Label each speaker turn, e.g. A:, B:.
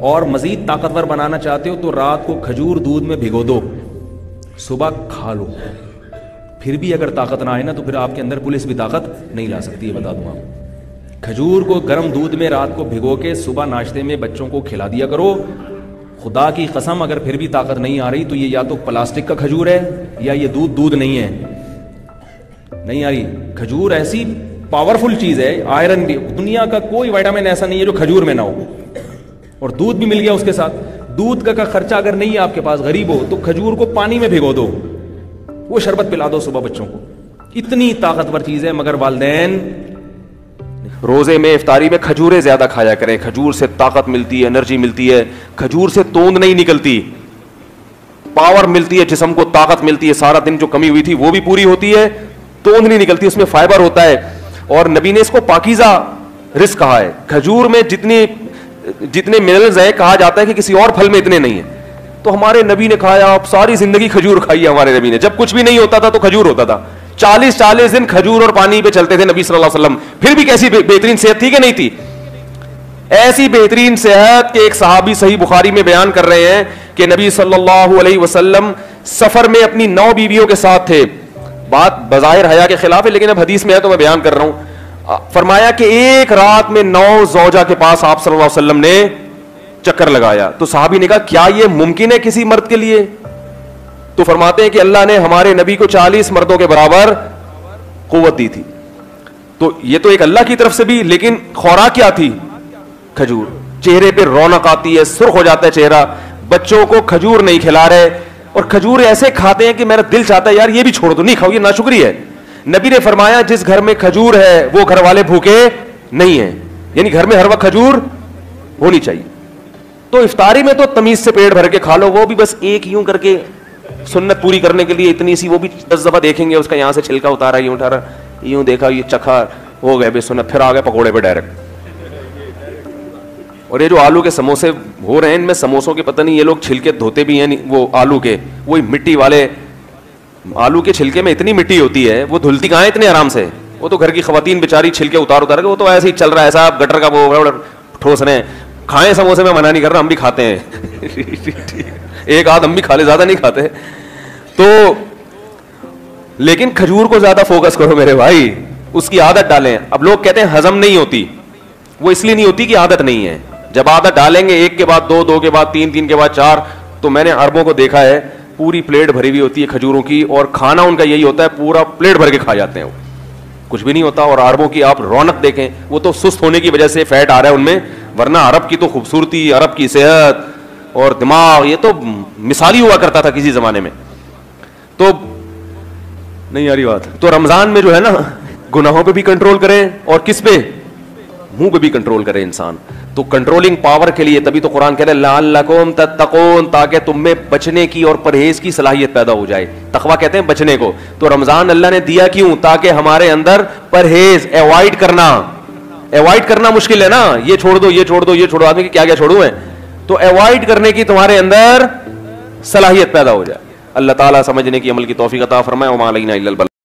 A: اور مزید طاقتور بنانا چاہتے ہو تو رات کو کھجور دودھ میں بھگو دو, صبح کھا لو. پھر بھی اگر طاقت نہ آئے نا تو پھر آپ کے اندر پولیس بھی طاقت نہیں لا سکتی ہے, بتا دوں آپ. کھجور کو گرم دودھ میں رات کو بھگو کے صبح ناشتے میں بچوں کو کھلا دیا کرو. خدا کی قسم اگر پھر بھی طاقت نہیں آ رہی تو یہ یا تو پلاسٹک کا کھجور ہے یا یہ دودھ نہیں ہے, نہیں آ رہی. کھجور ایسی پاورفل چیز ہے, آئرن بھی, دنیا کا کوئی وائٹامن ایسا نہیں ہے جو کھجور میں نہ ہو. اور دودھ بھی مل گیا اس کے ساتھ. دودھ کا خرچہ اگر نہیں ہے آپ کے پاس, غریب ہو, تو کھجور کو پانی میں بھگو دو, وہ شربت پلا دو صبح بچوں کو. اتنی طاقتور چیز ہے. مگر والدین روزے میں افطاری میں کھجوریں زیادہ کھایا کریں. کھجور سے طاقت ملتی ہے, انرجی ملتی ہے. کھجور سے توند نہیں نکلتی, پاور ملتی ہے, جسم کو طاقت ملتی ہے. سارا دن جو کمی ہوئی تھی وہ بھی پوری ہوتی ہے, توند نہیں نکلتی, اس میں فائبر ہوتا ہے. اور نبی نے اس کو پاکیزہ رزق کہا ہے. کھجور میں جتنے منرلز ہیں, کہا جاتا ہے کہ کسی اور پھل میں اتنے نہیں ہیں. تو ہمارے نبی نے کھایا, آپ ساری زندگی کھجور کھائی ہے ہمارے نبی نے. جب کچھ بھی نہیں ہوتا تھا تو کھجور ہوتا تھا. 40 دن کھجور اور پانی پہ چلتے تھے نبی صلی اللہ علیہ وسلم. پھر بھی کیسی بہترین صحت تھی کہ نہیں تھی. ایسی بہترین صحت کہ ایک صحابی صحیح بخاری میں بیان کر رہے ہیں کہ نبی صلی اللہ علیہ وسلم سفر میں اپنی 9 بیویوں کے ساتھ تھے. بات بظاہر حیا کے خلاف ہے لیکن اب حدیث میں ہے تو میں بیان کر رہا ہوں. فرمایا کہ ایک رات میں 9 زوجہ کے پاس آپ صلی اللہ علیہ وسلم نے چکر لگایا. تو صحابی نے کہا کیا یہ ممکن ہے کسی مرد کے لیے؟ تو فرماتے ہیں کہ اللہ نے ہمارے نبی کو 40 مردوں کے برابر قوت دی تھی. تو یہ تو ایک اللہ کی طرف سے بھی, لیکن خوراک کیا تھی؟ کھجور. چہرے پہ رونق آتی ہے, سرخ ہو جاتا ہے چہرہ. بچوں کو کھجور نہیں کھلا رہے, اور کھجور ایسے کھاتے ہیں کہ میرا دل چاہتا ہے یار یہ بھی چھوڑ دو, نہیں کھاؤ, یہ ناشکری ہے. نبی نے فرمایا جس گھر میں کھجور ہے وہ گھر والے بھوکے نہیں ہیں. یعنی گھر میں ہر وقت کھجور ہونی چاہیے. تو افطاری میں تو تمیز سے پیٹ بھر کے کھا لو, وہ بھی بس ایک یوں کر کے سنت پوری کرنے کے لیے اتنی سی, وہ بھی 10 دفعہ دیکھیں گے اس کا یہاں سے چھلکا اتارا, یوں اٹھا رہا, یوں دیکھا, یہ چکھا, ہو گئے بے سنت, پھر آ گئے پکوڑے پہ ڈائریکٹ. اور یہ جو آلو کے سموسے ہو رہے ہیں, ان میں سموسوں کے پتہ نہیں یہ لوگ چھلکے دھوتے بھی ہیں, وہ آلو کے, وہی مٹی والے آلو کے چھلکے میں اتنی مٹی ہوتی ہے, وہ دھلتی کہاں ہے اتنے آرام سے. وہ تو گھر کی خواتین بیچاری چھلکے اتار کے, وہ تو ایسے ہی چل رہا ہے صاحب, گٹر کا وہ ٹھوس رہے ہیں. کھائیں سموسے, میں منع نہیں کر رہا, ہم بھی کھاتے ہیں, ایک آدھ ہم بھی کھا لے, زیادہ نہیں کھاتے. تو لیکن کھجور کو زیادہ فوکس کرو میرے بھائی, اس کی عادت ڈالیں. اب لوگ کہتے ہیں ہضم نہیں ہوتی, وہ اس لیے نہیں ہوتی کہ عادت نہیں ہے. جب عادت ڈالیں گے, 1 کے بعد 2, 2 کے بعد 3, 3 کے بعد 4, تو میں نے عربوں کو دیکھا ہے پوری پلیٹ بھری ہوئی ہوتی ہے کھجوروں کی, اور کھانا ان کا یہی ہوتا ہے, پورا پلیٹ بھر کے کھا جاتے ہیں, وہ کچھ بھی نہیں ہوتا. اور عربوں کی آپ رونق دیکھیں, وہ تو سست ہونے کی وجہ سے فیٹ آ رہا ہے ان میں, ورنہ عرب کی تو خوبصورتی, عرب کی صحت اور دماغ, یہ تو مثالی ہوا کرتا تھا کسی زمانے میں. تو نہیں آ رہی بات. تو رمضان میں جو ہے نا, گناہوں پہ بھی کنٹرول کریں, اور کس پہ؟ منہ پہ بھی کنٹرول کرے انسان. تو کنٹرولنگ پاور کے لیے تبھی تو قرآن کہہ رہا ہے لعلکم تتقون, تاکہ تم میں بچنے کی اور پرہیز کی صلاحیت پیدا ہو جائے. تقویٰ کہتے ہیں بچنے کو. تو رمضان اللہ نے دیا کیوں؟ تاکہ ہمارے اندر پرہیز, ایوائڈ کرنا مشکل ہے نا, یہ چھوڑ دو, یہ چھوڑ دو, یہ چھوڑ دو, آدمی کی کیا کیا چھوڑوں میں, تو ایوائڈ کرنے کی تمہارے اندر صلاحیت پیدا ہو جائے. اللہ تعالیٰ سمجھنے کی, عمل کی توفیق عطا فرمائے. وما علینا الا البلاغ.